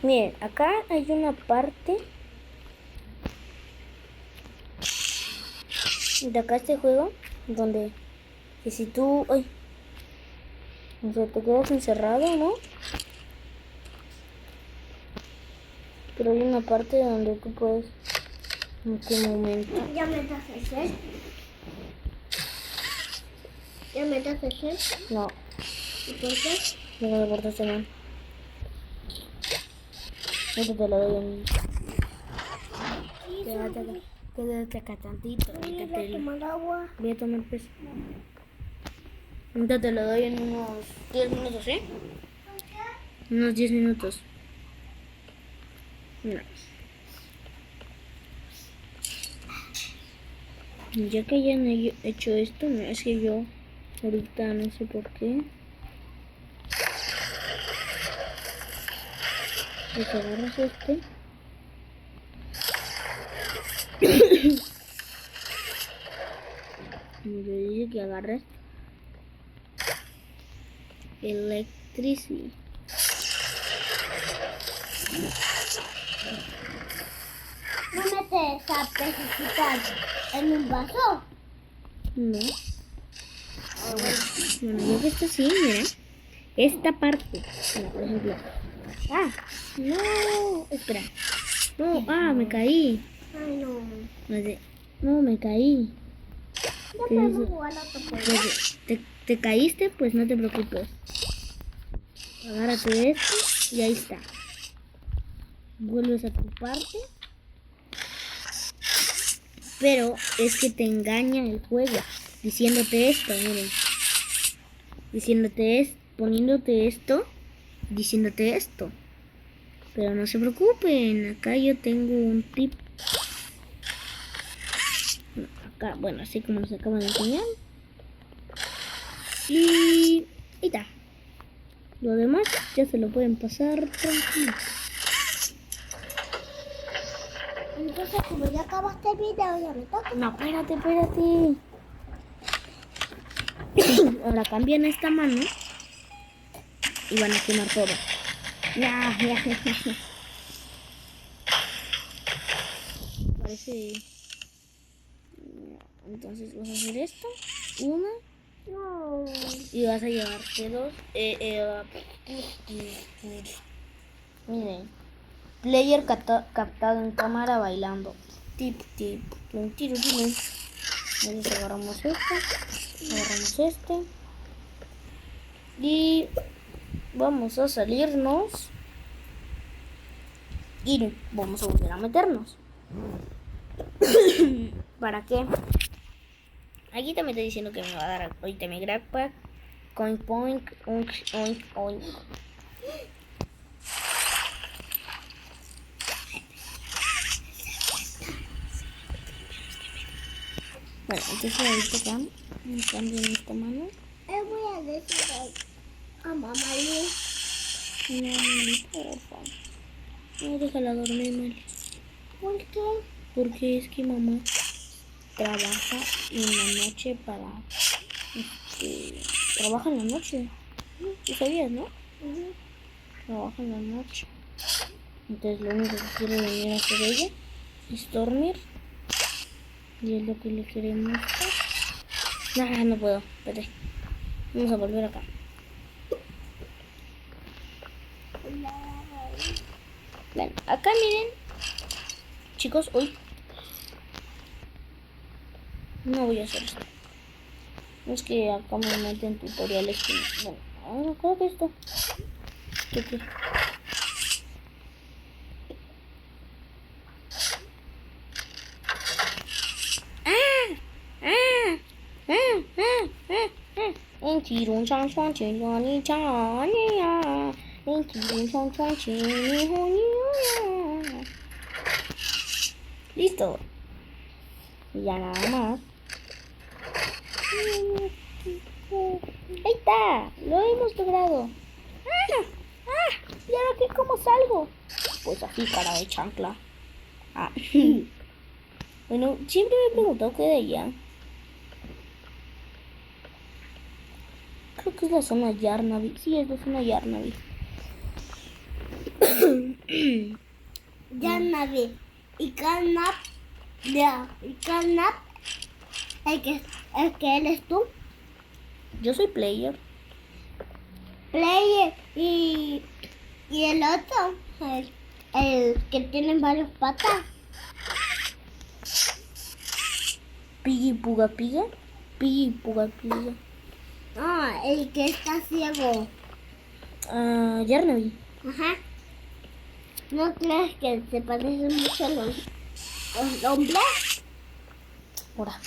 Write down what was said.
Miren, acá hay una parte de acá este juego donde que si tú, ay, o sea, te quedas encerrado, ¿no? Pero hay una parte donde tú puedes, en qué momento. ¿Ya metas el set? ¿Ya metas el set? No, ¿Y por qué? no me cortaste mal. Eso te lo doy a mí. Quédate acá tantito. Voy a ir a tomar agua. Voy a tomar peso. Ahorita te lo doy en unos 10 minutos, ¿sí? Unos 10 minutos. No. Ya que ya han hecho esto, no, es que yo ahorita no sé por qué. Si te agarras este. Me dice que agarres Electricity. ¿No metes a pececitas en un vaso? No. Bueno, ya que está así, mira. Esta parte. Mira, por ejemplo. Ah, no. Espera. No, me caí. Ay, no. No, me caí. Ya podemos jugar a otro juego. Te caíste, pues no te preocupes. Agárrate de esto y ahí está. Vuelves a tu parte. Pero es que te engaña el juego diciéndote esto, miren. Poniéndote esto, diciéndote esto. Pero no se preocupen, acá yo tengo un tip. Acá, bueno, así como nos acaban de enseñar. Y está. Lo demás ya se lo pueden pasar tranquilo. Entonces, como ya acabaste el video, ya me toca. No, espérate. Ahora cambian esta mano y van a quemar todo. Ya. Parece. Entonces vas a hacer esto. Una. No. Y vas a llevarte dos. Miren. Player captado en cámara bailando. Tip. Entonces agarramos este. Y vamos a salirnos. Y vamos a volver a meternos. ¿Para qué? Aquí también está diciendo que me va a dar ahorita mi grabpack. Coin point. Oink. Bueno, entonces ahorita acá me cambio en esta mano. Voy a decir a mamá Luz. No, Meli, porfa. No, déjala dormir, Meli. ¿Por qué? Porque es que mamá trabaja en la noche trabaja en la noche. ¿Tú sabías, no? Trabaja en la noche. Entonces lo único que quiere venir a hacer ella es dormir. Y es lo que le queremos dar. No puedo. Espérate. Vamos a volver acá. Ven, acá miren. Chicos, hoy no voy a hacer esto. Es que acá me meten tutoriales que bueno, ahora creo que esto. ¿Qué? En tirón上双拳让你长你呀，en tirón上双拳你好你呀。Listo. Y ya nada más. Ahí está, lo hemos logrado. ¿Y ahora qué? ¿Cómo salgo? Pues así, cara de chancla. Bueno, siempre me he preguntado qué de allá. Creo que es la zona Yarnaby. Sí, es la zona Yarnaby. Navi. Y Carnap, ya. Y Carnap, el que eres tú. Yo soy player. Player y el otro, el que tiene varias patas. Piggy Puga Piga. Piggy Puga Piga. Ah, el que está ciego. Yarnaby. Ajá. ¿No crees que se parecen mucho los hombres? Ahora.